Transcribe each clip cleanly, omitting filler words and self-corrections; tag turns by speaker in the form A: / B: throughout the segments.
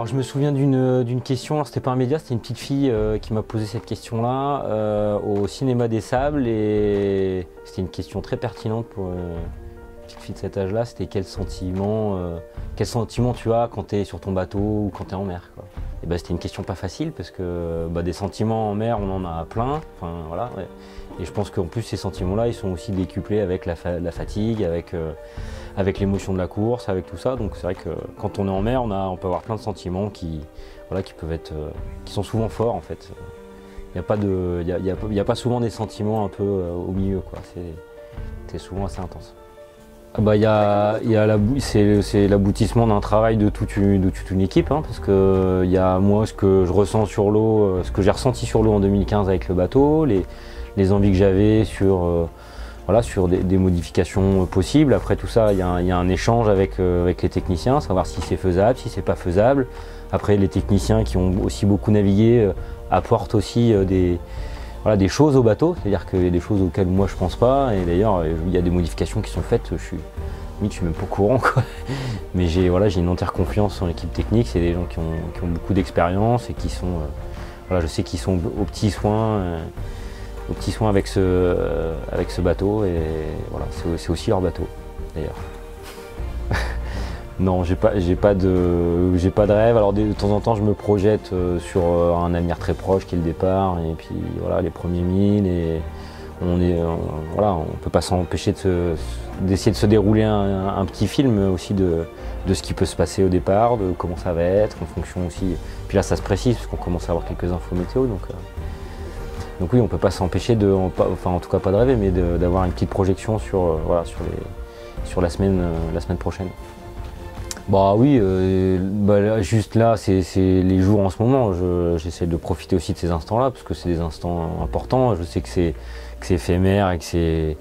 A: Alors je me souviens d'une question, c'était pas un média, c'était une petite fille qui m'a posé cette question-là au Cinéma des Sables, et c'était une question très pertinente pour une petite fille de cet âge-là. C'était quel sentiment tu as quand tu es sur ton bateau ou quand tu es en mer, quoi. Et ben, c'était une question pas facile parce que des sentiments en mer on en a plein, enfin, voilà, ouais. Et je pense qu'en plus ces sentiments-là ils sont aussi décuplés avec la fatigue, avec l'émotion de la course, avec tout ça. Donc c'est vrai que quand on est en mer, on peut avoir plein de sentiments qui peuvent être, qui sont souvent forts en fait. Il n'y a pas souvent des sentiments un peu au milieu, quoi. C'est souvent assez intense. C'est l'aboutissement d'un travail de toute une équipe, hein, parce que il y a moi ce que je ressens sur l'eau, ce que j'ai ressenti sur l'eau en 2015 avec le bateau, les envies que j'avais sur des modifications possibles. Après tout ça, il y a un échange avec les techniciens, savoir si c'est faisable, si c'est pas faisable. Après, les techniciens qui ont aussi beaucoup navigué apportent aussi des choses au bateau, c'est-à-dire qu'il y a des choses auxquelles moi je pense pas, et d'ailleurs il y a des modifications qui sont faites, je suis même pas au courant, quoi. Mais j'ai une entière confiance en l'équipe technique, c'est des gens qui ont beaucoup d'expérience et qui sont, je sais qu'ils sont aux petits soins avec ce bateau, et voilà, c'est aussi leur bateau d'ailleurs. Non, j'ai pas de rêve. Alors de temps en temps je me projette sur un avenir très proche qui est le départ, et puis voilà, les premiers milles, et on peut pas s'empêcher d'essayer de se dérouler un petit film aussi de ce qui peut se passer au départ, de comment ça va être en fonction aussi. Puis là ça se précise parce qu'on commence à avoir quelques infos météo, donc oui, on peut pas s'empêcher en tout cas pas de rêver, mais d'avoir une petite projection sur la semaine prochaine. Bah oui, juste là, c'est les jours en ce moment. J'essaie de profiter aussi de ces instants-là, parce que c'est des instants importants. Je sais que c'est éphémère et que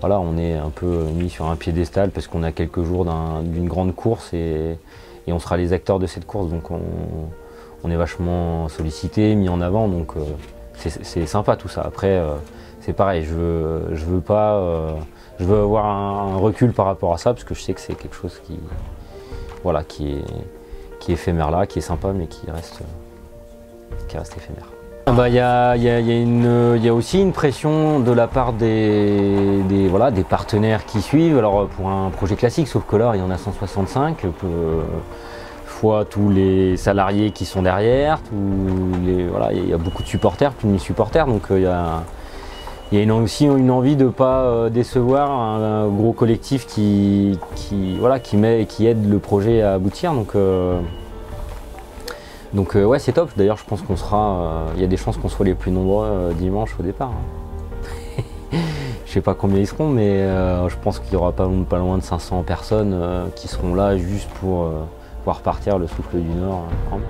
A: on est un peu mis sur un piédestal parce qu'on a quelques jours d'une grande course, et on sera les acteurs de cette course. Donc on est vachement sollicité, mis en avant. Donc c'est sympa tout ça. Après, c'est pareil. Je veux avoir un recul par rapport à ça, parce que je sais que c'est quelque chose qui est éphémère là, qui est sympa, mais qui reste éphémère. Il y a aussi une pression de la part des partenaires qui suivent. Alors pour un projet classique, sauf que là il y en a 165 fois tous les salariés qui sont derrière, il y a beaucoup de supporters, plus de 1000 supporters, donc il y a aussi une envie de ne pas décevoir un gros collectif qui aide le projet à aboutir. Donc ouais, c'est top. D'ailleurs, je pense il y a des chances qu'on soit les plus nombreux dimanche au départ, hein. Je sais pas combien ils seront, mais je pense qu'il y aura pas loin de 500 personnes qui seront là juste pour pouvoir partir le souffle du Nord en mer.